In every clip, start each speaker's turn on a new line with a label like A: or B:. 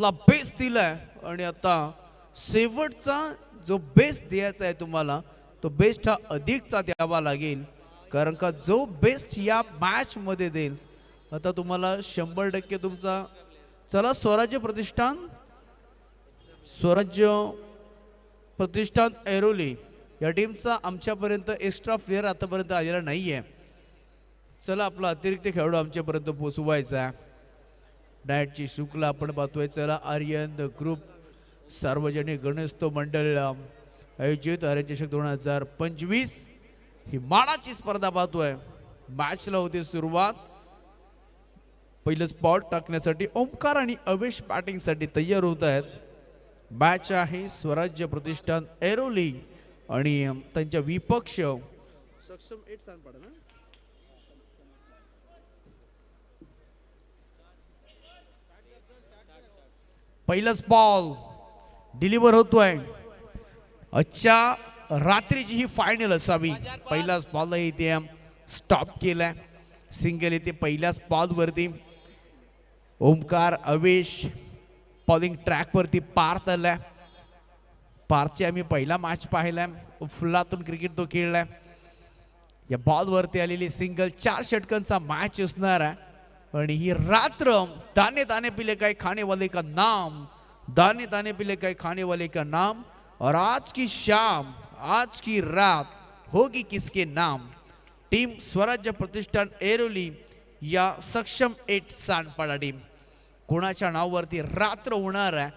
A: ला बेस दिलाय आणि आता शेवटचा जो बेस्ट द्यायचा आहे तुम्हाला तो बेस्ट हा अधिकचा द्यावा लागेल कारण का जो बेस्ट या मॅच मध्ये देईल आता तुम्हाला 100% तुमचा चला स्वराज्य प्रतिष्ठान ऐरोली या टीमचा आमच्यापर्यंत एक्स्ट्रा प्लेयर आतापर्यंत आलेला नाहीये चला आपला अतिरिक्त खेळाडू आमच्यापर्यंत पोहोचवायचा आहे डायटची शुक्ला आपण पाहतोय चला आर्यन द ग्रुप सार्वजनिक गणेशोत्सव मंडळ आयोजित आर्यचषक 2025 ही मानाची स्पर्धा पाहतोय मॅचला होती सुरुवात पहिलं स्पॉट टाकण्यासाठी ओमकार आणि अवेश बॅटिंगसाठी तयार होत आहेत मॅच आहे स्वराज्य प्रतिष्ठान ऐरोली आणि त्यांच्या विपक्ष सक्षम 8 स्थान पडा ना पहिलाच बॉल डिलिव्हर होतोय आजच्या रात्रीची ही फायनल असावी पहिलाच बॉल इथे स्टॉप केलाय सिंगल इथे पहिल्याच बॉल वरती ओमकार अवेश बॉलिंग ट्रॅक वरती पार्थ आलाय पार्थची आम्ही पहिला मॅच पाहिलाय फुलातून क्रिकेट तो खेळलाय या बॉल वरती आलेली सिंगल 4 षटकांचा मॅच असणार आहे आणि ही रात्र दाने दाने पिले काय खाने वाले का नाम दाने दाने पिले काय खाने वाले का नाम और आज की शाम आज की रात होगी किसके नाम टीम स्वराज्य प्रतिष्ठान ऐरोली या सक्षम 8 सांडपाडा टीम कोणाच्या नावावरती रात्र होणार आहे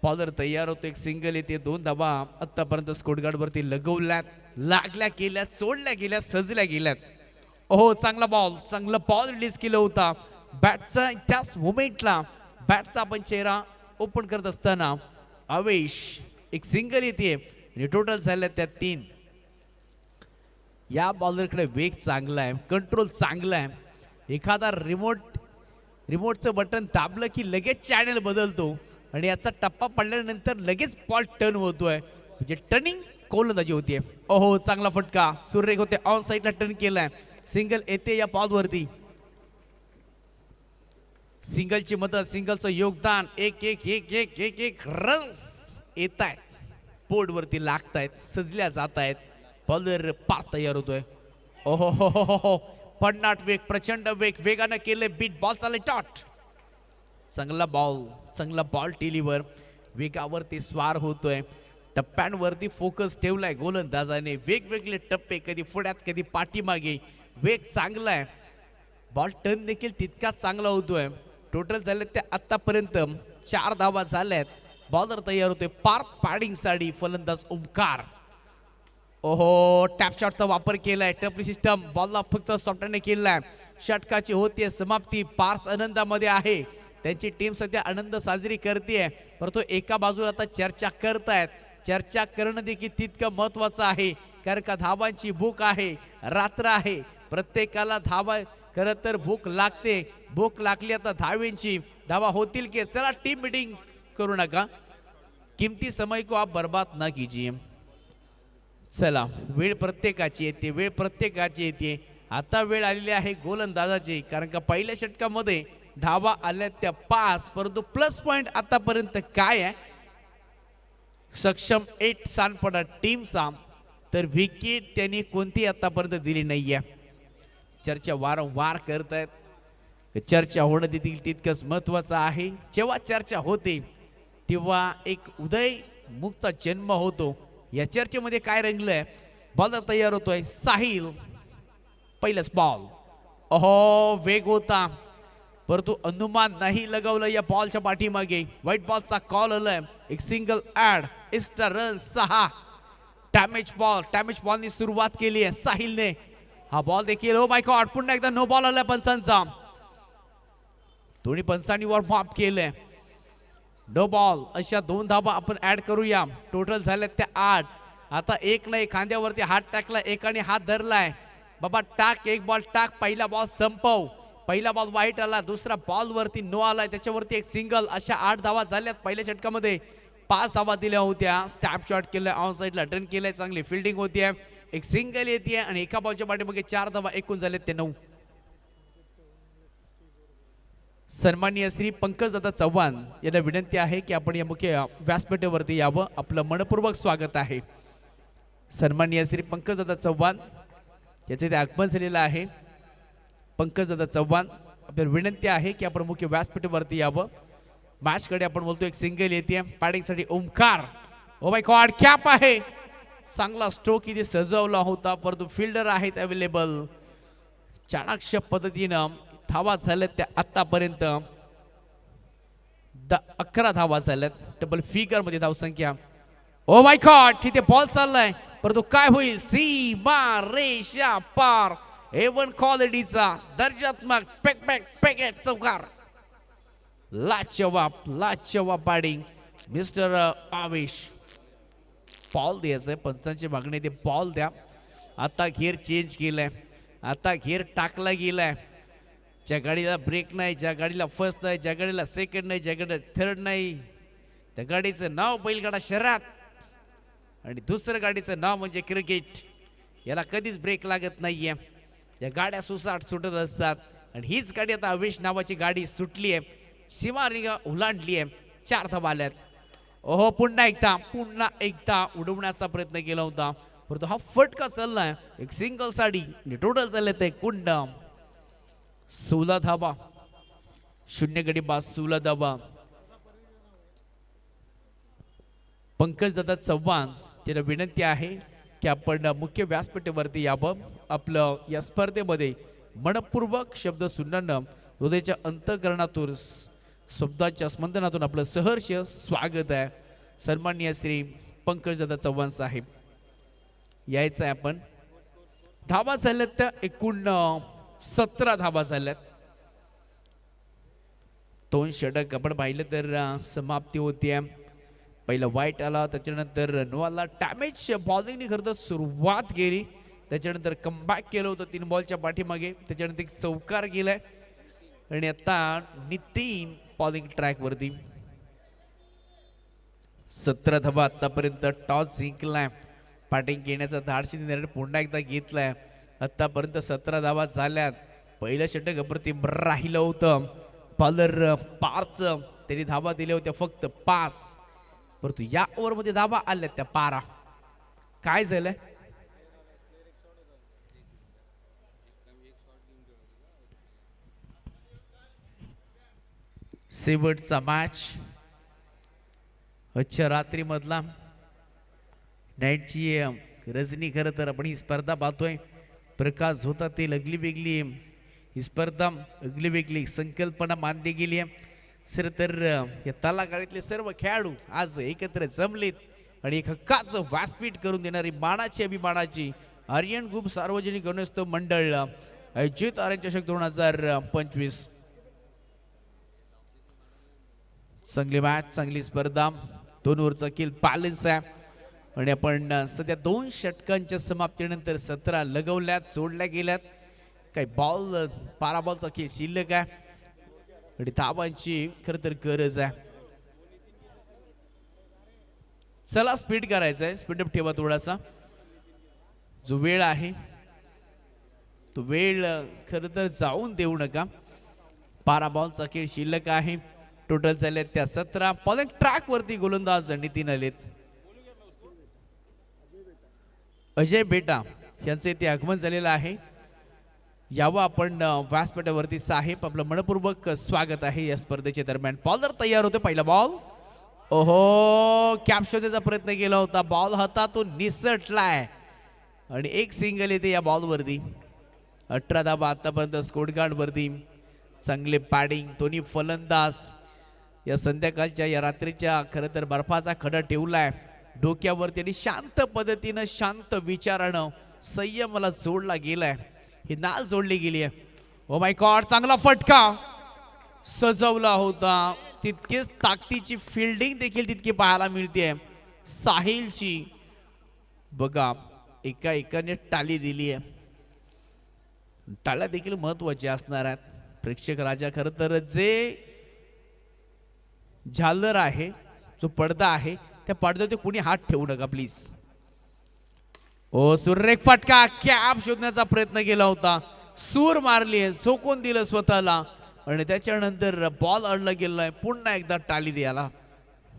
A: बॉलर तयार होतो एक सिंगल येते 2 धावा आतापर्यंत स्कोरगार्ड वरती लगवल्यात लागल्या गेल्या चोडल्या गेल्या सजल्या गेल्यात ओहो चांगला बॉल रिलीज केला होता बॅटचा त्याच मोमेंटला बॅटचा आपण चेहरा ओपन करत असताना अवेश एक सिंगल येते आणि टोटल झाल्या त्या 3 या बॉलरकडे वेग चांगला आहे कंट्रोल चांगला आहे एखादा रिमोटचं बटन दाबलं की लगेच चॅनल बदलतो आणि याचा टप्पा पडल्यानंतर लगेच बॉल टर्न होतोय म्हणजे टर्निंग गोलंदाजी होतीये ओहो चांगला फटका सूर्यरेख होते ऑन साइडला टर्न केलाय सिंगल येते या बॉल वरती सिंगलची मदत सिंगलचं योगदान एक रन्स येत आहेत बोर्ड वरती लागतायत सजल्या जात आहेत बॉलर पार तयार होतोय ओहो हो पन्नाट वेग प्रचंड वेगानं केले बीट बॉल चालले टॉट चांगला बॉल टेलीवर वेगावरती स्वार होतोय टप्प्यांवरती फोकस ठेवलाय गोलंदाजाने वेगवेगळे टप्पे कधी पुढ्यात कधी पाठीमागे वेग चांगला आहे बॉल टर्न देखील तितकाच चांगला होतोय टोटल झाले ते आतापर्यंत 4 धावा झाल्यात बॉलर तयार होतोय पार्थ पॅडिंग साठी फलंदाज ओमकार ओहो टॅप शॉटचा वापर केलाय टपली सिस्टम बॉलला फक्त सॉफ्टने केलाय षटकाची होतीये समाप्ती पार्थ आनंदामध्ये आहे त्यांची टीम सध्या आनंद साजरी करते परंतु एका बाजूला आता चर्चा करतायत चर्चा करणं देखील तितकं महत्वाचं आहे कारण का धावांची भूक आहे रात्र आहे प्रत्येकाला धावा खरं तर भूक लागली आता धावेंची धावा होतील की चला टीम मीटिंग करू नका किमती समय को आप बर्बाद ना कीजिए चला वेळ प्रत्येकाची येते आता वेळ आलेली आहे गोलंदाजाची कारण का पहिल्या षटकामध्ये धावा आल्या त्या 5 परंतु प्लस पॉइंट आतापर्यंत काय आहे सक्षम 8 सांडपाडा टीमचा तर विकेट त्यांनी कोणती आतापर्यंत दिली नाहीये चर्चा वारंवार करतायत चर्चा होणं देखील तितकंच महत्वाचं आहे जेव्हा चर्चा होते तेव्हा एक उदय मुक्ता जन्म होतो या चर्चेमध्ये काय रंगलंय बॉलर तयार होतोय साहिल पहिलाच बॉल ओहो वेग होता परंतु अनुमान नाही लगवलं या बॉलच्या पाठीमागे व्हाईट बॉलचा कॉल आलाय एक single add extra run 6 damage बॉलनी सुरुवात केली आहे साहिलने हा बॉल देखील ओ माय गॉड पुन्हा एकदा नो बॉल आलाय पंचांचा दोन्ही पंचांनी वॉर्म अप केलंय नो बॉल अशा 2 धावा आपण ऍड करूया टोटल झाल्यात त्या 8 आता एक नाही खांद्यावरती हात टाकला एकाने हात धरलाय बाबा टाक एक बॉल टाक पहिला बॉल संपव पहिला बॉल वाईट आला दुसरा बॉल वरती नो आलाय त्याच्यावरती एक सिंगल अशा 8 धावा झाल्यात पहिल्या षटकामध्ये 5 धावा दिल्या होत्या स्टॅप शॉट केलाय ऑन साइडला टर्न केलाय चांगली फिल्डिंग होतीये एक सिंगल येते आणि एका बॉलच्या पाठीमागे 4 धावा एकूण झालेत ते 9 सन्माननीय श्री पंकजदादा चव्हाण यांना विनंती आहे की आपण या मुख्य व्यासपीठावरती यावं. आपलं मनपूर्वक स्वागत आहे. सन्माननीय श्री पंकजदादा चव्हाण याचे ते आगमन झालेलं आहे. पंकजदादा चव्हाण आपल्याला विनंती आहे की आपण मुख्य व्यासपीठावरती यावं. मॅचकडे आपण बोलतो एक सिंगल येते पॅडिंगसाठी Omkar. Oh my god cap आहे. चांगला स्ट्रोक इथे सजवला होता परंतु फिल्डर आहेत अवेलेबल. चाणाक्ष पद्धतीनं धावा झाल्यात त्या आतापर्यंत 11 धावा झाल्यात. डबल फिगर मध्ये धावसंख्या. ओ माय गॉड तिथे बॉल चाललाय परंतु काय होईल. सीमा रेषा पार. एवन क्वालिटीचा दर्जात्मक पॅकेट चौकार. लाजवाब बॅटिंग मिस्टर आवेश. बॉल द्यायचंय पंचांची मागणी ते बॉल द्या. आता घेर चेंज केलाय. आता घेर टाकला गेलाय. ज्या गाडीला ब्रेक नाही, ज्या गाडीला फर्स्ट नाही, ज्या गाडीला सेकंड नाही, ज्या गाडीला थर्ड नाही, त्या गाडीचं नाव बैलगाडा शर्यत आणि दुसरं गाडीचं नाव म्हणजे क्रिकेट. याला कधीच ब्रेक लागत नाहीये. या गाड्या सुटत असतात आणि हीच गाडी आता आवेश नावाची गाडी सुटली आहे. सीमारेषा ओलांडली आहे. 4 धावा आल्यात. ओहो पुन्हा एकदा उडवण्याचा प्रयत्न केला होता परंतु हा फटका चाललाय. एक सिंगल साडी टोटल चालत आहे कुंड. 16 धावा. 0 गडी बाद 16 धावा. पंकजदादा चव्हाण त्यांना विनंती आहे की आपण मुख्य व्यासपीठावरती यावं. आपलं या स्पर्धेमध्ये मनपूर्वक शब्द सुनणं हृदयाच्या अंतःकरणातून शब्दाच्या स्पंदनातून आपलं सहर्ष स्वागत आहे. सन्माननीय श्री पंकजदादा चव्हाण साहेब यायचं आहे आपण. धावा झाल्यात त्या एकूण 17 धावा झाल्यात. 2 षटक आपण पाहिलं तर समाप्ती होती. पहिला वाईट आला त्याच्यानंतर नोआला डॅमेज बॉलिंगने खरं तर सुरुवात केली. त्याच्यानंतर कमबॅक केलं होतं 3 बॉलच्या पाठीमागे. त्याच्यानंतर एक चौकार गेलाय आणि आता नितीन बॉलिंग ट्रॅक वरती. 17 धावा आतापर्यंत. टॉस जिंकलाय. बॅटिंग घेण्याचा धाडसी निर्णय पुन्हा एकदा घेतलाय. आतापर्यंत 17 धावा झाल्यात. पहिलं षटक अप्रतिम राहिलं होतं. बॉलर पारच त्यांनी धावा दिल्या होत्या फक्त 5 परंतु या ओव्हरमध्ये धावा आल्या त्या 12. काय झालंय. शेवटचा मॅच आजच्या रात्री मधला नाईटची रजनी. खरं तर आपण ही स्पर्धा पाहतोय. प्रकाश होता ते अगली वेगळी ही स्पर्धा अगली वेगळी संकल्पना मांडली गेली आहे. सर तर या तलागाळीतले सर्व खेळाडू आज एकत्र जमलेत आणि एक हक्काचं व्यासपीठ करून देणारी मानाची अभिमानाची आर्यन ग्रुप सार्वजनिक गणेशोत्सव मंडळ आयोजित आर्यन चषक 2025. चांगली मॅच चांगली स्पर्धा. 2 ओव्हरचा किल बॅलन्स आहे आणि आपण सध्या 2 षटकांच्या समाप्तीनंतर 17 लगवल्यात सोडल्या गेल्यात. काही बॉल 12 बॉलचा खेळ शिल्लक आहे आणि धावांची खरं तर गरज आहे. चला स्पीड करायचं आहे. स्पीडअप ठेवा थोडासा. जो वेळ आहे तो वेळ खरं तर जाऊन देऊ नका. 12 बॉलचा खेळ शिल्लक आहे. टोटल झाले त्या 17. बॉलिंग ट्रॅक वरती गोलंदाज नितीन आलेत. अजय बेटा यांचे ते आगमन झालेलं आहे. यावं आपण व्यासपीठावरती. साहेब आपलं मनपूर्वक स्वागत आहे या स्पर्धेच्या दरम्यान. बॉलर तयार होते. पहिला बॉल. ओहो कॅप शोधण्याचा प्रयत्न केला होता. बॉल हातातून निसटलाय आणि एक सिंगल येते या बॉलवरती. 18 धावा आतापर्यंत स्कोर कार्ड वरती. चांगले बॅटिंग दोन्ही फलंदाज या संध्याकाळच्या या रात्रीच्या खरं तर बर्फाचा खडा ठेवलाय डोक्यावरती आणि शांत पद्धतीनं शांत विचारानं संयमाला जोडला गेलाय. ही नाल जोडली गेली आहे. ओ माय गॉड चांगला फटका सजवला होता. तितकेच ताकदीची फिल्डिंग देखील तितकी पाहायला मिळते साहिलची. बघा एकाने टाळी दिली आहे. टाळ्या देखील महत्वाच्या असणार आहेत. प्रेक्षक राजा खरं तर जे झालर आहे जो पडदा आहे त्या पडद्यावर कुणी हात ठेवू नका प्लीज. ओ सुरेख फटका. कॅप शोधण्याचा प्रयत्न केला होता. सूर मारली झोकून दिलं स्वतःला आणि त्याच्यानंतर बॉल अडला गेलाय. पुन्हा एकदा टाळी द्यायला,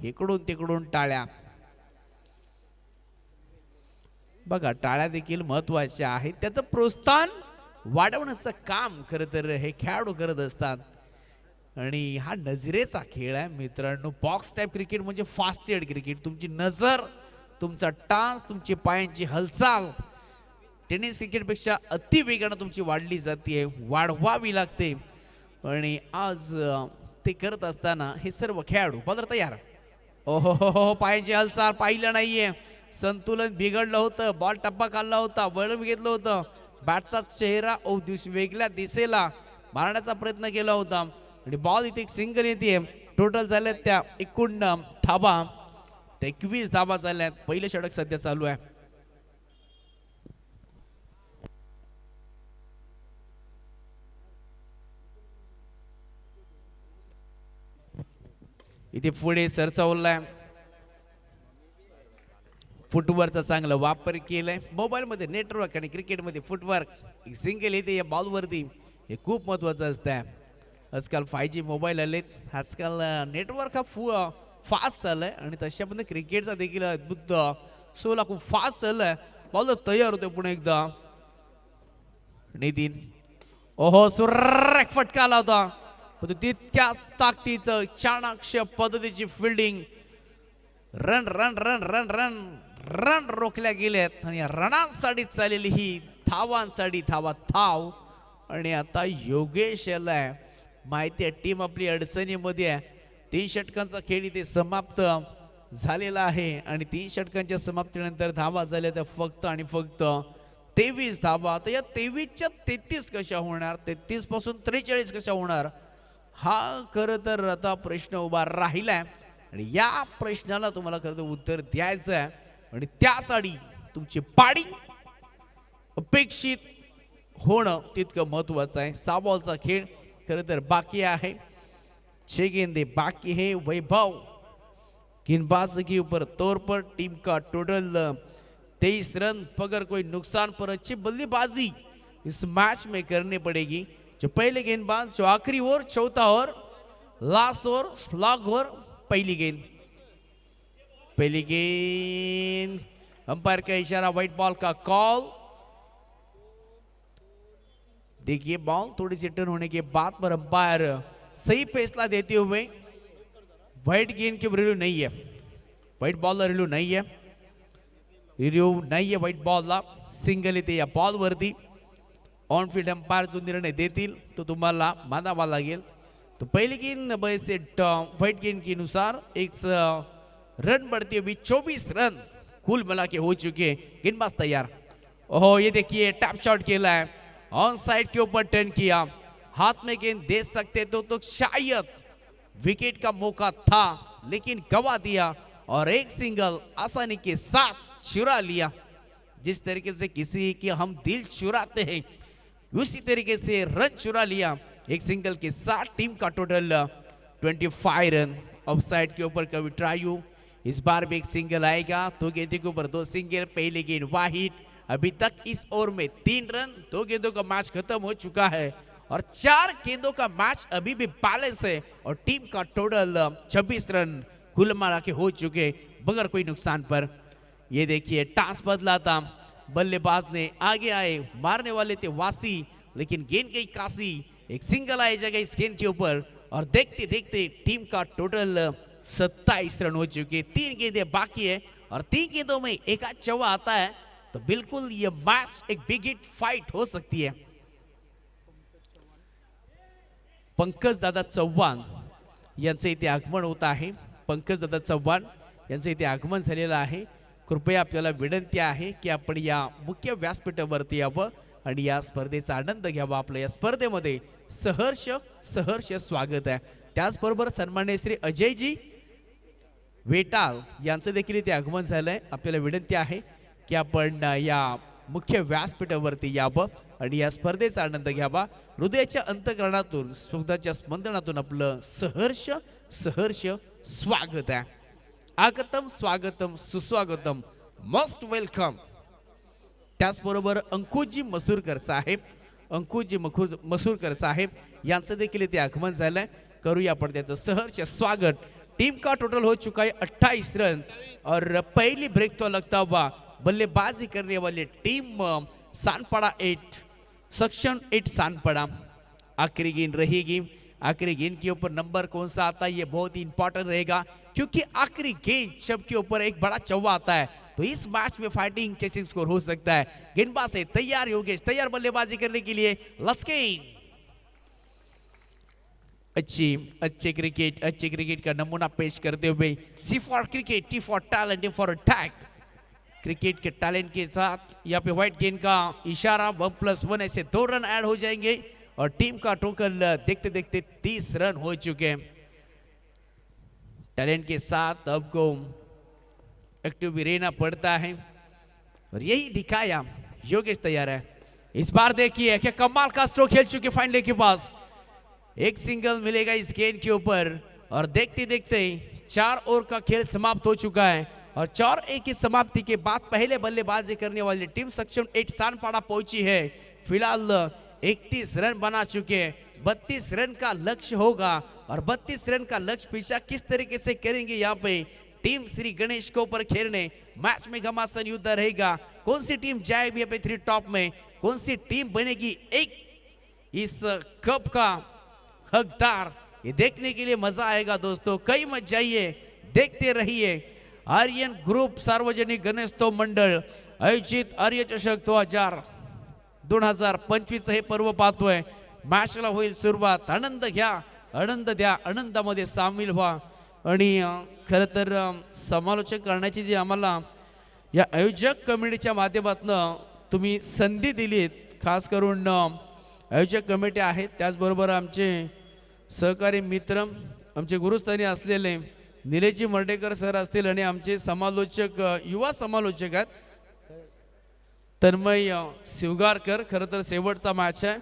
A: इकडून तिकडून टाळ्या. बघा टाळ्या देखील महत्वाच्या आहेत. त्याचं प्रोत्साहन वाढवण्याचं काम खरं तर हे खेळाडू करत असतात. आणि हा नजरेचा खेळ आहे मित्रांनो. बॉक्स टाईप क्रिकेट म्हणजे फास्टेड क्रिकेट. तुमची नजर, तुमचा टाच, तुमची पायांची हालचाल टेनिस क्रिकेटपेक्षा अति वेगानं तुमची वाढली जाते, वाढवावी लागते. आणि आज ते करत असताना हे सर्व खेळाडू बॉलर तयार. ओहो हो हो, पायांची हालचाल पाहिलं नाहीये. संतुलन बिघडलं होतं, बॉल टप्पा खाल्ला होता, वळून घेतलं होतं. बॅटचा चेहरा वेगळ्या दिशेला मारण्याचा प्रयत्न केला होता आणि बॉल इथे एक सिंगल येते. टोटल झाल्यात त्या 51 धाबा, 21 धाबा झाल्यात. पहिलं षटक सध्या चालू आहे. इथे पुढे सरसावलाय, फुटवर्कचा चांगला वापर केलाय. मोबाईल मध्ये नेटवर्क आणि क्रिकेट मध्ये फुटवर्क सिंगल येते या बॉल वरती, हे खूप महत्वाचं असतं. आजकाल 5G मोबाईल आलेत, आजकाल नेटवर्क हा फास्ट चाललाय आणि तशा पण क्रिकेटचा देखील अद्भुत सोला खूप फास्ट चाललाय. बॉल तयार होते पुन्हा एकदा. नितीन, ओहो सुरेख फटका आला होता, तितक्याच ताकदीचं चाणाक्ष पद्धतीची fielding. Run run run run run run रोखल्या गेलेत आणि रनांसाठी चाललेली ही धावांसाठी धावा धाव. आणि आता योगेश याला माहिती आहे टीम आपली अडचणीमध्ये आहे. 3 षटकांचा खेळ इथे समाप्त झालेला आहे आणि 3 षटकांच्या समाप्तीनंतर धावा झाल्या त्या फक्त आणि फक्त 23 धावा. तर या 23च्या 33 कशा होणार, 33 पासून 43 कशा होणार, हा खरं तर आता प्रश्न उभा राहिलाय. आणि या प्रश्नाला तुम्हाला खरं तर उत्तर द्यायचं आहे आणि त्यासाठी तुमची पाडी अपेक्षित होणं तितकं महत्वाचं आहे. 6 बॉलचा खेळ खरं तर बाकी आहे. 6 गेंदे बाकी है. वैभव गेंदबाजी ऊपर तौर पर टीम का टोटल 23 रन. अगर कोई नुकसान पर अच्छी बल्लेबाजी इस मैच में करनी पड़ेगी. जो पहले गेंदबाज, जो आखिरी ओवर, चौथा over, last over, slog over, पहली गेंद. पहली गेंद, अंपायर का इशारा, व्हाइट बॉल का कॉल. देखिए बॉल थोड़ी सी टर्न होने के बाद पर अंपायर सही फैसला देते हुए व्हाइट गेंद के रिव्यू नहीं है, व्हाइट बॉल रिव्यू नहीं है, रिव्यू नहीं है व्हाइट बॉलला. सिंगल येते या बॉल वरती. ऑन फील्ड अंपायर जो निर्णय देतील तो तुम्हाला मानावा लागेल. तो पहली गेंद बस व्हाइट गेंद के अनुसार 1 रन बढ़ती हुई 24 रन कुल मिला के हो चुके. गेंदबाज तैयार. ओहो ये देखिए टैप शॉट खेला है, ऑन साइड के ऊपर टर्न किया. हाथ में गेंद दे सकते तो शायद विकेट का मौका था, लेकिन गवा दिया और एक सिंगल आसानी के साथ चुरा लिया. जिस तरीके से किसी की हम दिल चुराते हैं उसी तरीके से रन चुरा लिया एक सिंगल के साथ. टीम का टोटल 25 रन. ऑफ साइड के ऊपर कभी ट्रायू, इस बार भी एक सिंगल आएगा. 2 गेंदों के ऊपर 2 सिंगल. पहली गेंद वाहिद. अभी तक इस ओवर में 3 रन. 2 गेंदों का मैच खत्म हो चुका है और 4 गेंदों का मैच अभी भी बैलेंस है और टीम का टोटल 26 रन कुल मिला के हो चुके बगैर कोई नुकसान पर. ये देखिए टॉस बदला था, बल्लेबाज ने आगे आए, मारने वाले थे वासी, लेकिन गेंद गई काशी. एक सिंगल आई जगह इस गेंद के ऊपर और देखते देखते टीम का टोटल 27 रन हो चुके. 3 गेंदें बाकी है और 3 गेंदों में एक आध चौका आता है तो बिल्कुल ये मैच एक बिग हिट फाइट हो सकती है. पंकज दादा चव्हाण यांचे इथे आगमन होत आहे. पंकज दादा चव्हाण यांचे इथे आगमन झालेलं आहे. कृपया आपल्याला विनंती आहे की आपण या मुख्य व्यासपीठावरती यावं आणि या स्पर्धेचा आनंद घ्यावा. आपल्या या स्पर्धेमध्ये सहर्ष सहर्ष स्वागत आहे. त्याचबरोबर सन्माननीय श्री अजयजी वेटाल यांचं देखील इथे आगमन झालंय. आपल्याला विनंती आहे की आपण या मुख्य व्यासपीठावरती यावं आणि या स्पर्धेचा आनंद घ्यावा. हृदयाच्या अंतःकरणातून स्वतःच्या स्पंदनातून आपलं सहर्ष सहर्ष स्वागत आहे. आगतम स्वागतम सुस्वागतम, मोस्ट वेलकम. त्याचबरोबर अंकुशजी मसूरकर साहेब अंकुजी मसूरकर साहेब यांचं देखील इथे आगमन झालंय. करूया आपण त्याचं सहर्ष स्वागत. टीम का टोटल हो चुका है 28 रन और पहली ब्रेक तो लगता हुआ बल्लेबाजी करने वाली टीम सानपड़ा 8 सक्षम 8 सानपड़ा. आखिरी गेंद रहेगी. आखिरी गेंद के ऊपर नंबर कौन सा आता है ये बहुत ही इंपॉर्टेंट रहेगा, क्योंकि आखिरी गेंद जब के ऊपर एक बड़ा चौवा आता है तो इस मैच में फाइटिंग चेसिंग स्कोर हो सकता है. गेंदबाज से तैयार योगेश, तैयार बल्लेबाजी करने के लिए. लस्किन अच्छे क्रिकेट का नमूना पेश करते हुए C for cricket, T for talent, T for attack. Cricket के टैलेंट के साथ यहाँ पे व्हाइट गेंद का इशारा. 1+1 ऐसे 2 रन ऐड हो जाएंगे और टीम का टोटल देखते देखते 30 रन हो चुके हैं. टैलेंट के साथ अब को एक्टिव भी रहना पड़ता है और यही दिखाया. योगेश तैयार है. इस बार देखिए क्या कमाल का स्ट्रोक खेल चुके फाइनल के पास. एक सिंगल मिलेगा इस गेंद के ऊपर और देखते देखते 4 ओवर का खेल समाप्त हो चुका है और 4-1 की समाप्ति के बाद पहले बल्लेबाजी करने वाली टीम सक्षम 8 सानपाड़ा पहुंची है. फिलहाल 31 रन बना चुके हैं. 32 रन का लक्ष्य होगा और 32 रन का लक्ष्य पीछा किस तरीके से करेंगे यहाँ पे टीम श्री गणेश को ऊपर खेलने. मैच में घमासान युद्ध रहेगा. कौन सी टीम जाएगी यहाँ पे 3 टॉप में, कौन सी टीम बनेगी एक इस कप का हकदार, ये देखने के लिए मजा आएगा दोस्तों. कहीं मत जाइए, देखते रहिए. आर्यन ग्रुप सार्वजनिक गणेशोत्सव मंडळ आयोजित आर्य चषक 2025 हे पर्व पाहतोय. मॅचला होईल सुरुवात. आनंद घ्या, आनंद द्या, आनंदामध्ये सामील व्हा. आणि खरं तर समालोचन करण्याची जी आम्हाला या आयोजक कमिटीच्या माध्यमातून तुम्ही संधी दिलीत, खास करून आयोजक कमिटी आहेत, त्याचबरोबर आमचे सहकारी मित्र, आमचे गुरुस्थानी असलेले निलेशजी मर्डेकर सर असतील आणि आमचे समालोचक, युवा समालोचक आहेत तन्मय शिवगारकर. खरं तर शेवटचा मॅच आहे.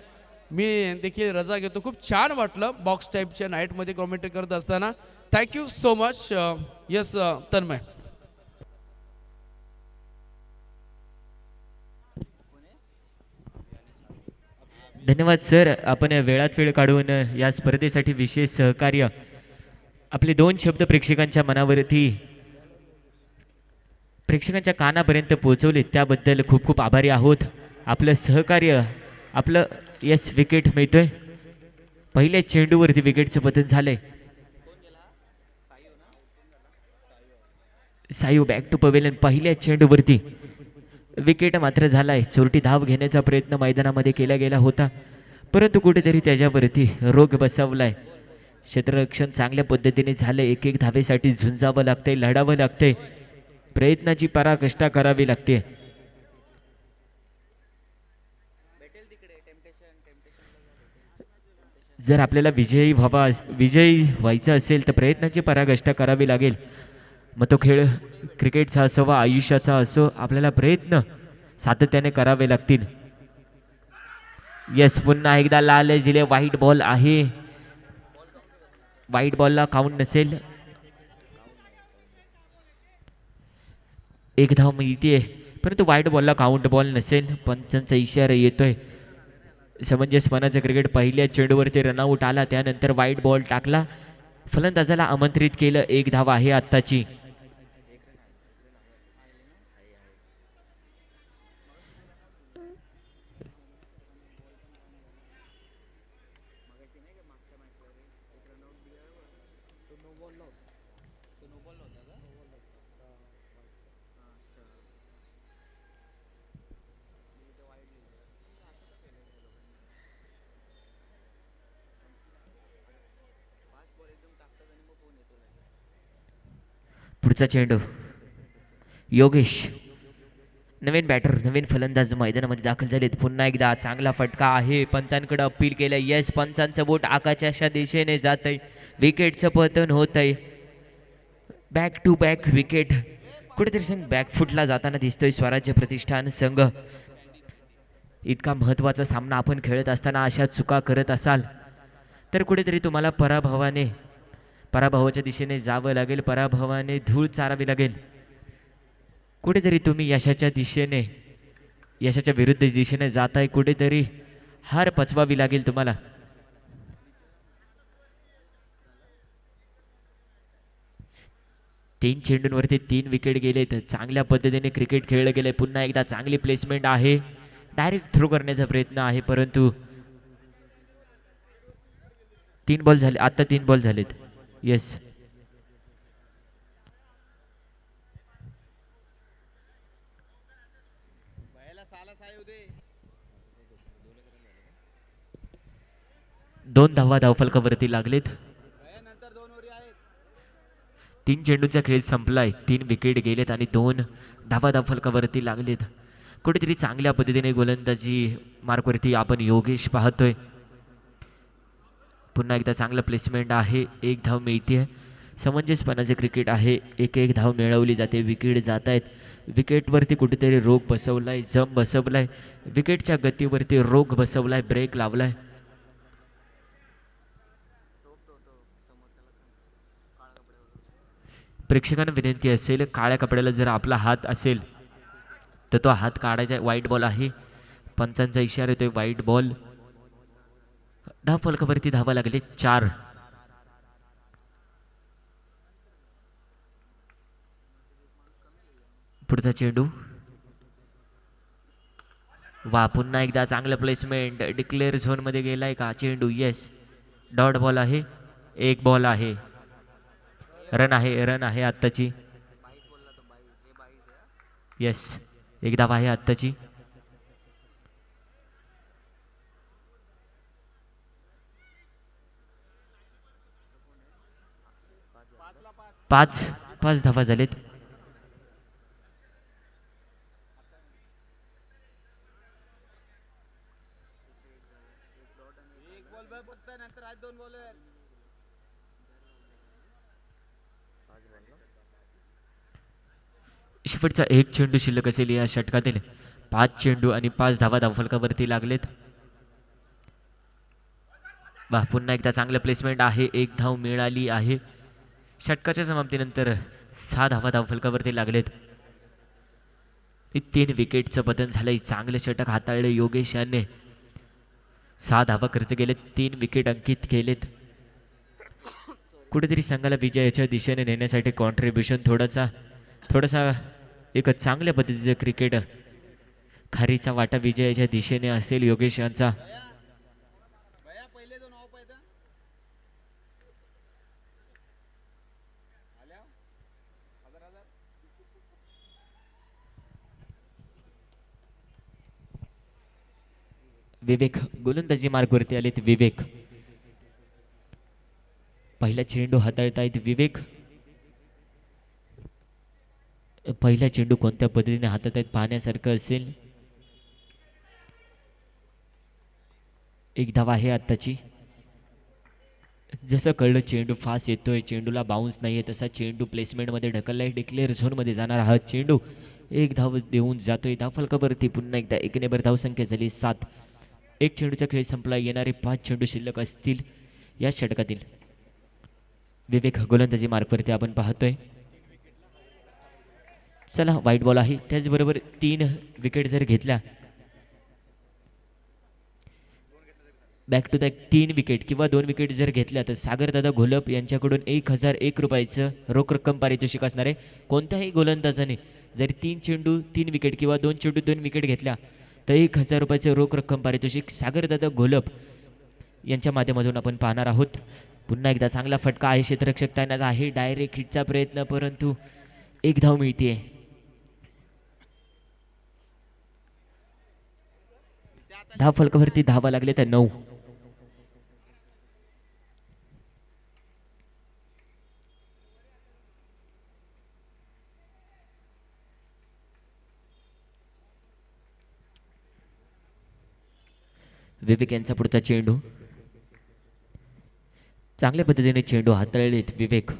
A: मी देखील रजा घेतो. खूप छान वाटलं बॉक्स टाईपच्या नाईटमध्ये कॉमेंट्री करत असताना. Thank you so much. Yes Tanmay.
B: धन्यवाद सर. आपण वेळात वेळ काढून या स्पर्धेसाठी विशेष सहकार्य, आपले 2 शब्द प्रेक्षकांच्या मनावरती, प्रेक्षकांच्या कानापर्यंत पोहोचवले त्याबद्दल खूप खूप आभारी आहोत. आपलं सहकार्य, आपलं यस विकेट मिळतोय. पहिल्या चेंडूवरती विकेटचं पतन झालंय. सायू बॅक टू पवेलियन. पहिल्या चेंडूवरती विकेट मात्र झालाय. चोरटी धाव घेण्याचा प्रयत्न मैदानामध्ये केला गेला होता, परंतु कुठेतरी त्याच्यावरती रोग बसवलाय. क्षेत्ररक्षण चांगल्या पद्धतीने झालं. एक धावेसाठी झुंजावं लागतंय, लढावं लागतंय, प्रयत्नाची पराकाष्ठा करावी लागते. जर आपल्याला विजयी व्हायचं असेल तर प्रयत्नाची पराकाष्ठा करावी लागेल. मग तो खेळ क्रिकेटचा असो वा आयुष्याचा असो, आपल्याला प्रयत्न सातत्याने करावे लागतील. यस, पुन्हा एकदा लाल जिले. व्हाईट बॉल आहे. व्हाईट बॉलला काउंट नसेल. एक धाव मिळते, परंतु व्हाईट बॉलला काउंट बॉल नसेल. पंचांचा इशारा येतोय. समंजसपणाचं क्रिकेट. पहिल्या चेंडूवरती रनआउट आला, त्यानंतर व्हाईट बॉल टाकला, फलंदाजाला आमंत्रित केलं. एक धाव आहे आत्ताची. पुढचा चेंडू. योगेश, नवीन बॅटर, नवीन फलंदाज मैदानामध्ये दाखल झालेत. पुन्हा एकदा चांगला फटका आहे. पंचांकडे अपील केलं. यस, पंचांचं बोट आकाशाच्या दिशेने जात आहे. विकेटचं पतन होत आहे. Back to back wicket. कुठेतरी संघ बॅकफुटला जाताना दिसतोय. स्वराज्य प्रतिष्ठान संघ. इतका महत्त्वाचा सामना आपण खेळत असताना अशा चुका करत असाल तर कुठेतरी तुम्हाला पराभवाच्या दिशेने जावं लागेल. पराभवाने धूळ चारावी लागेल. कुठेतरी तुम्ही यशाच्या विरुद्ध दिशेने जाताय. कुठेतरी हार पचवावी लागेल तुम्हाला. तीन चेंडूंवरती 3 विकेट गेलेत. चांगल्या पद्धतीने क्रिकेट खेळलं गेलंय. पुन्हा एकदा चांगली प्लेसमेंट आहे. डायरेक्ट थ्रो करण्याचा प्रयत्न आहे परंतु 3 बॉल झाले. आता 3 बॉल झालेत. येस, दोन धावा धावफलकावरती लागलेत. 3 चेंडूंचा खेळ संपलाय. 3 विकेट गेलेत आणि 2 धावा धावफलकावरती लागलेत. कुठेतरी चांगल्या पद्धतीने गोलंदाजी मार्कवरती आपण योगेश पाहतोय. पुन्हा एकदा चांगलं प्लेसमेंट आहे. 1 धाव मिळते. समंजसपणाचे क्रिकेट आहे. 1-1 धाव मिळवली जाते. विकेट जात आहेत. विकेटवरती कुठेतरी रोग बसवलाय, जम बसवलाय. विकेटच्या गतीवरती रोग बसवलाय, ब्रेक लावलाय. प्रेक्षकांना विनंती असेल, काळ्या कपड्याला जर आपला हात असेल तर तो हात काढायचा. वाईट बॉल आहे. पंचांचा इशारा येतोय, वाईट बॉल. धाव फलकावरती धावा लागले 4. पुढचा चेंडू. वा, पुन्हा एकदा चांगलं प्लेसमेंट. डिक्लेअर झोनमध्ये गेलाय का चेंडू? येस, डॉट बॉल आहे. 1 बॉल आहे. रन आहे, रन आहे आत्ताची. येस, 1 धाव आहे आत्ताची. पाच धावा झालेत. शेवटचा 1 चेंडू शिल्लक असेल या षटकातील. 5 चेंडू आणि 5 धावा धावफलकावरती लागलेत. वा, पुन्हा एकदा चांगलं प्लेसमेंट आहे. 1 धाव मिळाली आहे. षटकाच्या समाप्तीनंतर 6 धावा धावफलकावरती लागलेत. 3 विकेटचं पतन झालंय. चांगले षटक हाताळले योगेश याने. 6 धावा खर्च केलेत. 3 विकेट अंकित केलेत. कुठेतरी संघाला विजयाच्या दिशेने नेण्यासाठी कॉन्ट्रीब्युशन थोडासा एक चांगल्या पद्धतीचं क्रिकेट, खारीचा वाटा विजयाच्या दिशेने असेल योगेश यांचा. विवेक गोलंदाजी मार्गवरती आलेत. विवेक पहिला चेंडू हाताळतायत. विवेक पहिला चेंडू कोणत्या पद्धतीने हातात आहेत पाहण्यासारखं असेल. 1 धाव आहे आत्ताची. जसं कळलं चेंडू फास्ट येतोय, चेंडूला बाउन्स नाहीये, तसा चेंडू प्लेसमेंटमध्ये ढकललाय. डिक्लेअर झोनमध्ये जाणारा हा चेंडू 1 धाव देऊन जातोय. धावफलकावरती पुन्हा एकदा 1 धावसंख्या झाली 7. 1 चेंडूचा खेळ संपला. येणारे 5 चेंडू शिल्लक असतील या षटकातील. विवेक गोलंदाजी मार्कवरती आपण पाहतोय. चला, वाईट बॉल आहे. त्याचबरोबर 3 विकेट जर घेतल्या, बॅक टू बॅक 3 विकेट किंवा 2 विकेट जर घेतल्या तर सागरदादा घोलप यांच्याकडून 1001 रुपयाचं रोख रक्कम पारितोषिक असणार आहे. कोणत्याही गोलंदाजाने जर 3 चेंडू 3 विकेट किंवा 2 चेंडू 2 विकेट घेतल्या तर 1000 रुपयाचं रोख रक्कम पारितोषिक सागरदादा घोलप यांच्या माध्यमातून आपण पाहणार आहोत. पुन्हा एकदा चांगला फटका आहे. क्षेत्ररक्षक तैनात आहे. डायरेक्ट हिटचा प्रयत्न, परंतु 1 धाव मिळते. धाव फलकावरती धावा लागले तर 9. विवेक यांचा पुढचा चेंडू. चांगल्या पद्धतीने चेंडू हाताळलेत विवेक.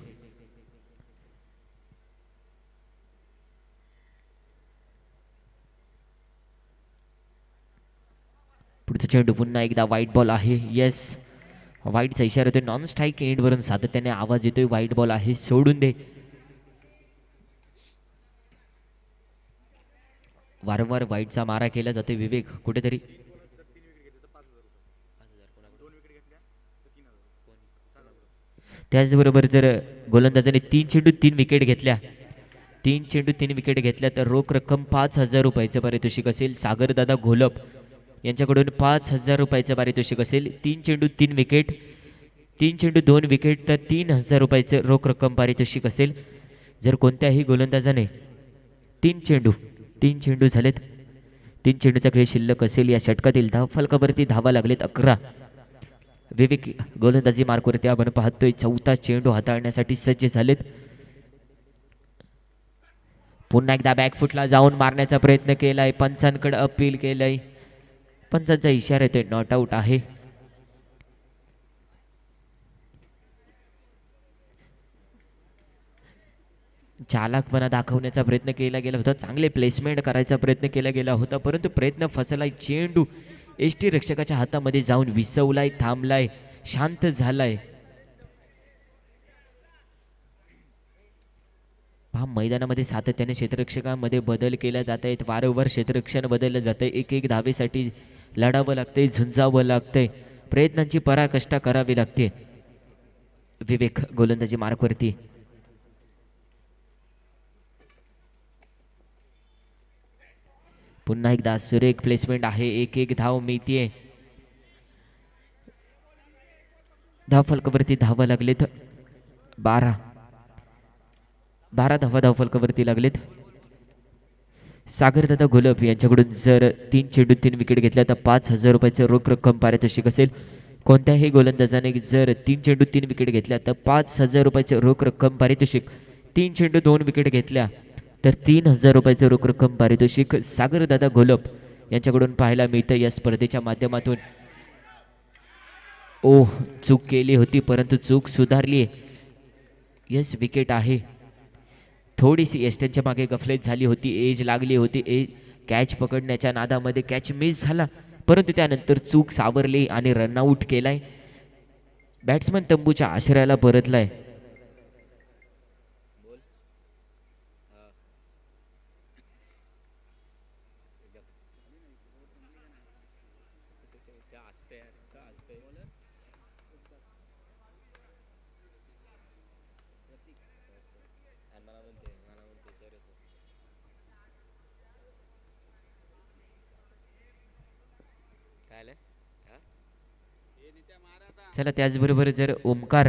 B: पुढचा चेंडू पुन्हा एकदा वाईट बॉल आहे. येस, वाईटचा इशारा येतोय. नॉन स्ट्राईक एंडवरून सातत्याने आवाज येतोय. वाईट बॉल आहे, सोडून दे. वारंवार वाईटचा मारा केला जातोय. विवेक कुठेतरी त्याचबरोबर जर गोलंदाजाने 3 चेंडू 3 विकेट घेतल्या, 3 चेंडू 3 विकेट घेतल्या तर रोख रक्कम 5,000 रुपयाचं पारितोषिक असेल. सागरदादा घोलप यांच्याकडून 5,000 रुपयाचं पारितोषिक असेल. 3 चेंडू 3 विकेट, 3 चेंडू 2 विकेट तर 3,000 रुपयाचं रोख रक्कम पारितोषिक असेल. जर कोणत्याही गोलंदाजाने 3 चेंडू झालेत, 3 चेंडूचा खेळ शिल्लक असेल, या षटकातील धाव फलकावरती धावा लागलेत 11. विवेक गोलंदाजी मार्कवरती आपण पाहतोय 4था चेंडू हाताळण्यासाठी सज्ज झालेत. पुन्हा एकदा बॅकफुटला जाऊन मारण्याचा प्रयत्न केलाय, पंचांकडे अपील केलंय, पंचांचा इशारा येतोय, नॉट आऊट आहे. चालाकपणा दाखवण्याचा प्रयत्न केला गेला होता, चांगले प्लेसमेंट करायचा प्रयत्न केला गेला होता, परंतु प्रयत्न फसलाय. चेंडू एसटी रक्षकाच्या हातामध्ये जाऊन विसवलाय, थांबलाय, शांत झालाय. पहा मैदानामध्ये सातत्याने क्षेत्ररक्षकांमध्ये बदल केला जात आहेत, वारंवार क्षेत्ररक्षण बदललं जात आहे. एक धावेसाठी लढावं लागतंय, झुंजावं लागतंय, प्रयत्नांची पराकाष्ठा करावी लागते. विवेक गोलंदाजी मार्कवरती पुन्हा एकदा सुरेख प्लेसमेंट आहे, एक धाव मिळतीये. धाव फलकावरती धावा लागलेत 12 धावा धाव फलकावरती लागलेत. सागरदादा घोलप यांच्याकडून जर 3 चेंडू 3 विकेट घेतल्या तर 5,000 रुपयाचं रोख रक्कम पारितोषिक असेल. कोणत्याही गोलंदाजाने जर 3 चेंडू 3 विकेट घेतल्या तर 5,000 रुपयाचं रोख रक्कम पारितोषिक. 3 चेंडू 2 विकेट घेतल्या तर 3,000 रुपयाचं रोख रक्कम पारितोषिक सागरदादा घोलप यांच्याकडून पाहायला मिळतं या स्पर्धेच्या माध्यमातून. चूक केली होती परंतु चूक सुधारली. यस, विकेट आहे. थोडीशी एस्टनच्या मागे गफलत झाली होती, एज लागली होती, कॅच पकडण्याच्या नादामध्ये कॅच मिस झाला, परंतु त्यानंतर चूक सावरली आणि रनआउट केलाय. बॅट्समन तंबूच्या आश्रयाला परतलाय. चला, त्याचबरोबर जर ओमकार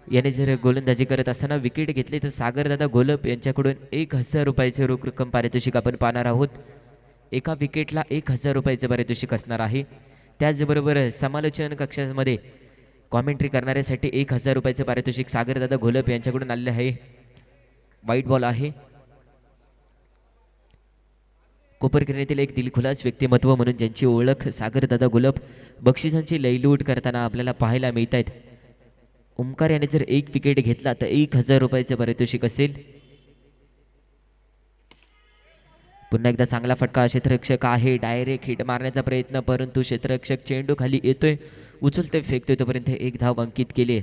B: याने जर गोलंदाजी करत असताना विकेट घेतली तर सागरदादा घोलप यांच्याकडून 1,000 रुपयाचे रोख रक्कम पारितोषिक आपण पाहणार आहोत. एका विकेटला 1,000 रुपयाचे पारितोषिक असणार आहे. त्याचबरोबर समालोचन कक्षामध्ये कॉमेंट्री करणाऱ्यासाठी 1,000 रुपयाचे पारितोषिक सागरदादा घोलप यांच्याकडून आलेले आहे. वाईट बॉल आहे. कोपरखिरणीतील एक दिलखुलास व्यक्तिमत्व म्हणून ज्यांची ओळख सागरदादा घोलप बक्षिसांची लयलूट करताना आपल्याला पाहायला मिळत आहेत. ओमकार याने जर 1 विकेट घेतला तर 1,000 रुपयाचे पारितोषिक असेल. पुन्हा एकदा चांगला फटका, क्षेत्ररक्षक आहे, डायरेक्ट हिट मारण्याचा प्रयत्न, परंतु क्षेत्ररक्षक चेंडू खाली येतोय, उचलतोय, फेकतोय, तोपर्यंत 1 धाव अंकित केली.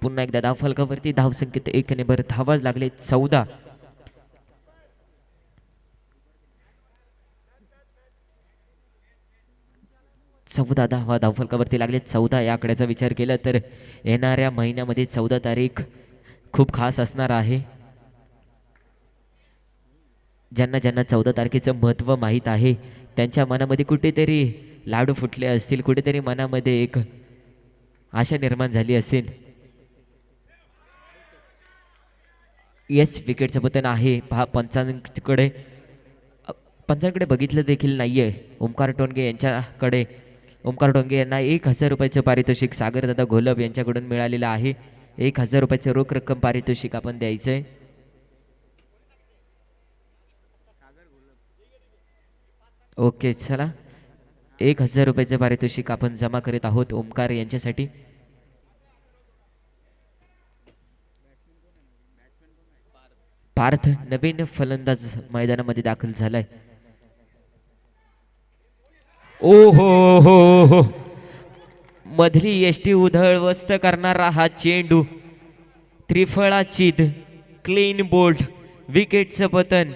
B: पुन्हा एकदा धाव फलकावरती धाव संकेत 1 ने भर धावा लागले 14. धावा धावफलकावरती लागले 14. या आकड्याचा विचार केला तर येणाऱ्या महिन्यामध्ये 14 तारीख खूप खास असणार आहे. ज्यांना 14 तारखेचं महत्त्व माहीत आहे त्यांच्या मनामध्ये कुठेतरी लाडू फुटले असतील, कुठेतरी मनामध्ये एक आशा निर्माण झाली असेल. येस, विकेटचं पतन आहे. पहा, पंचांकडे बघितलं देखील नाहीये. ओमकार टोनगे यांना 1,000 रुपयाचं पारितोषिक सागरदादा घोलप यांच्याकडून मिळालेलं आहे. 1,000 रुपयाचं रोख रक्कम पारितोषिक आपण द्यायचंय. ओके, चला, 1,000 रुपयाचं पारितोषिक आपण जमा करीत आहोत ओमकार यांच्यासाठी. पार्थ नवीन फलंदाज मैदानामध्ये दाखल झालाय. हो, मधली एसटी उधळवस्त करणारा हा चेंडू, त्रिफळाचीत, क्लीन बोल्ड, विकेटचं पतन.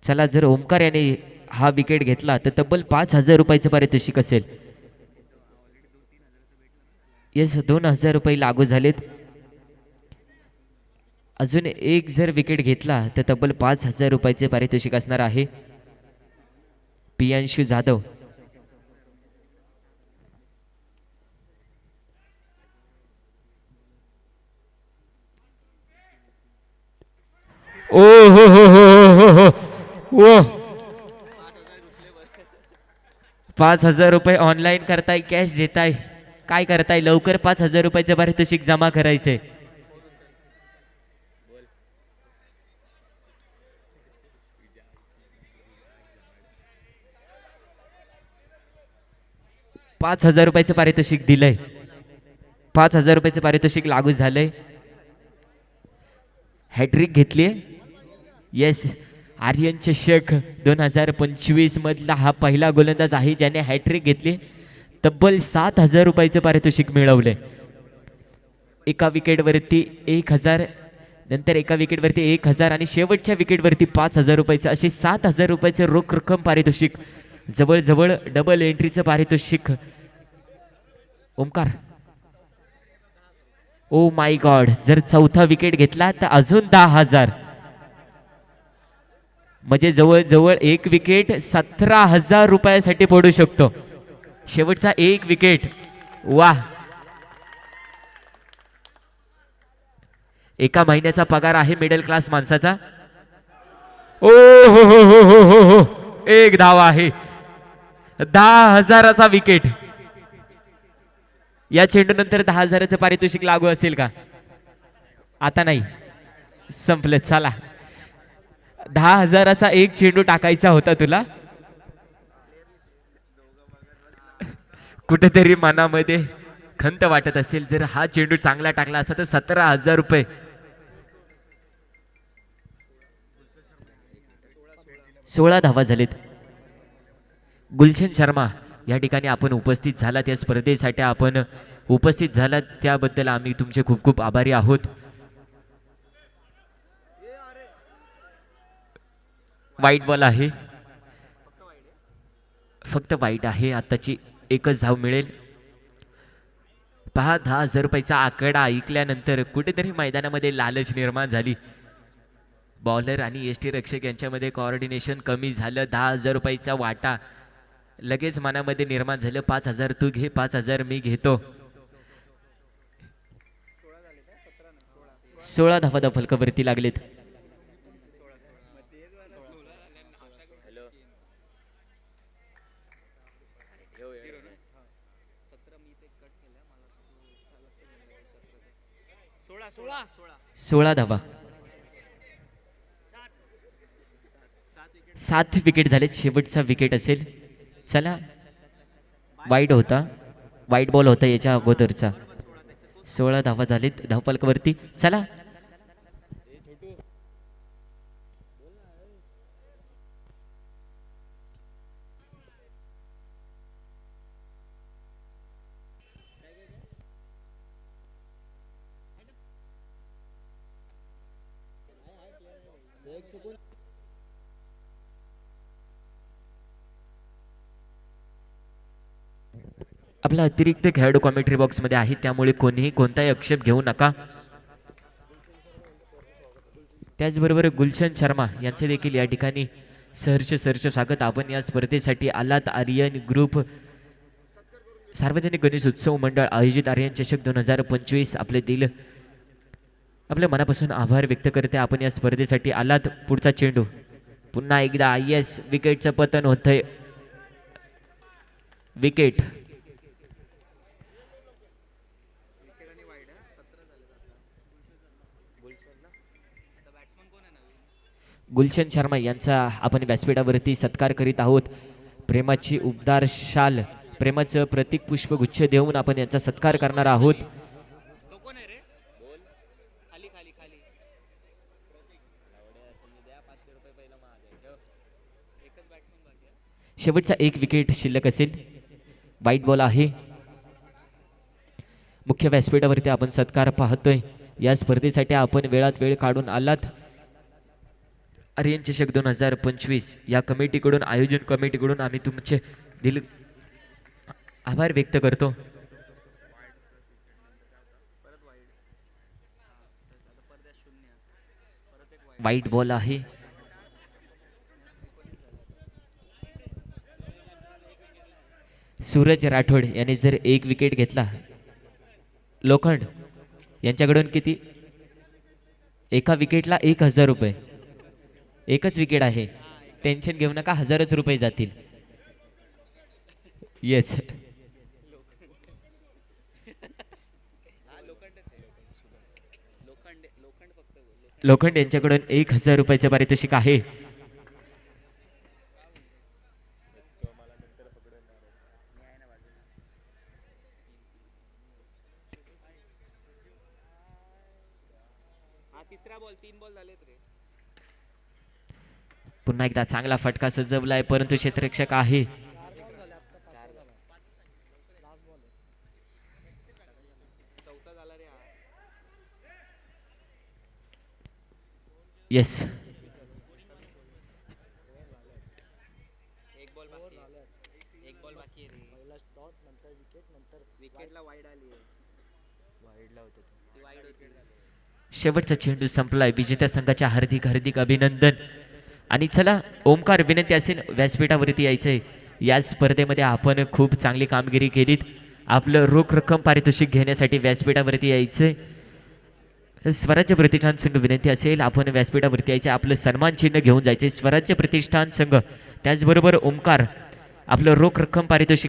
B: चला, जर ओमकार याने हा विकेट घेतला तर तब्बल 5,000 रुपयाचं पारितोषिक असेल. येस, 2,000 रुपये लागू झालेत. अजून एक जर विकेट घेतला तर तब्बल 5,000 रुपयाचे पारितोषिक असणार आहे. पियांशु जाधव. ओ हो. ओ, 5,000 रुपये ऑनलाईन करताय, कॅश देताय, काय करताय? लवकर 5,000 रुपयाचं पारितोषिक जमा करायचंय. ₹5,000 पारितोषिक दिलंय. 5,000 रुपयाचं पारितोषिक लागू झालंय. हॅट्रिक घेतलीये. येस, आर्यन चषक 2025 मधला हा पहिला गोलंदाज आहे ज्याने हॅट्रिक घेतली. तब्बल 7,000 रुपयाचं पारितोषिक मिळवलंय. एका विकेटवरती 1,000, नंतर एका विकेटवरती 1,000 आणि शेवटच्या विकेटवरती 5,000 रुपयाचं, असे 7,000 रुपयाचं रोख रक्कम पारितोषिक. जवळजवळ डबल एंट्रीचं पारितोषिक. ओमकार, ओ माय गॉड, जर चौथा विकेट घेतला तर अजून 10,000, म्हणजे जवळजवळ एक विकेट 17,000 रुपयासाठी पडू शकतो. शेवटचा एक विकेट. वाह, एका महिन्याचा पगार आहे मिडल क्लास माणसाचा. ओ हो, एक धाव आहे. 10,000चा विकेट. या चेंडू नंतर 10,000चं पारितोषिक लागू असेल का? आता नाही, संपलं. चला, 10,000चा एक चेंडू टाकायचा होता तुला. कुठेतरी मनामध्ये खंत वाटत असेल, जर हा चेंडू चांगला टाकला असता तर 17,000 रुपये. 16 धावा झालेत. गुलशन शर्मा या ठिकाणी आपण उपस्थित झालात, या स्पर्धेसाठी आपण उपस्थित झालात त्याबद्दल आम्ही तुमचे खूप खूप आभारी आहोत. वाईट बॉल आहे, फक्त वाईट आहे. आताची एकच धाव मिळेल. पहा, 10,000 रुपयाचा आकडा ऐकल्यानंतर कुठेतरी मैदानामध्ये लालच निर्माण झाली. बॉलर आणि यष्टीरक्षक यांच्यामध्ये कोऑर्डिनेशन कमी झालं. 10,000 रुपयाचा वाटा लगेच मनामध्ये निर्माण झालं. 5,000 तू घे, 5,000 मी घेतो. 16 धावा फलकावरती लागलेत. सोळा धावा. 7 विकेट झालेत. शेवटचा विकेट असेल. चला, वाईट होता, वाईट बॉल होता याच्या अगोदरचा. 16 धावा झालेत धावफलकावरती. चला, आपला अतिरिक्त खेळाडू कॉमेंट्री बॉक्समध्ये आहे, त्यामुळे कोणीही कोणताही आक्षेप घेऊ नका. त्याचबरोबर गुलशन शर्मा यांचे देखील या ठिकाणी सहर्ष स्वागत. आपण या स्पर्धेसाठी आलात. आर्यन ग्रुप सार्वजनिक गणेश उत्सव मंडळ आयोजित आर्यन चषक 2025 आपल्या मनापासून आभार व्यक्त करते. आपण या स्पर्धेसाठी आलात. पुढचा चेंडू पुन्हा एकदा. येस, विकेटचं पतन होतंय. विकेट. गुलशन शर्मा यांचा आपण व्यासपीठावरती सत्कार करीत आहोत. प्रेमाची उबदार शाल, प्रेमाचं प्रतीक पुष्पगुच्छ देऊन आपण यांचा सत्कार करणार आहोत. शेवटचा एक विकेट शिल्लक असेल. वाईट बॉल आहे. मुख्य व्यासपीठावरती आपण सत्कार पाहतोय. या स्पर्धेसाठी आपण वेळात वेळ काढून आलात. आर्यन चषक 2025 या कमिटीकडून, आयोजन कमिटीकडून आम्ही तुमचे दिल आभार व्यक्त करतो. वाईट बॉल आहे. सूरज राठोड याने जर एक विकेट घेतला, लोखंड यांच्याकडून किती? एका विकेटला 1000 रुपये. एकच विकेट आहे, टेन्शन घेऊ नका, 1000च रुपये जातील. येस, लोखंड यांच्याकडून 1000 रुपयाचं पारितोषिक आहे. पुन्हा एकदा चांगला फटका सजवलाय, परंतु क्षेत्ररक्षक आहे. येस, शेवटचा चेंडू संपलाय. विजेत्या संघाच्या हार्दिक हार्दिक अभिनंदन. आणि चला ओमकार, विनंती असेल व्यासपीठावरती यायचंय. या स्पर्धेमध्ये आपण खूप चांगली कामगिरी केलीत. आपलं रोख रक्कम पारितोषिक घेण्यासाठी व्यासपीठावरती यायचंय. स्वराज्य प्रतिष्ठान संघ, विनंती असेल आपण व्यासपीठावरती यायचं, आपलं सन्मान चिन्ह घेऊन जायचे. स्वराज्य प्रतिष्ठान संघ, त्याचबरोबर ओमकार, आपलं रोख रक्कम पारितोषिक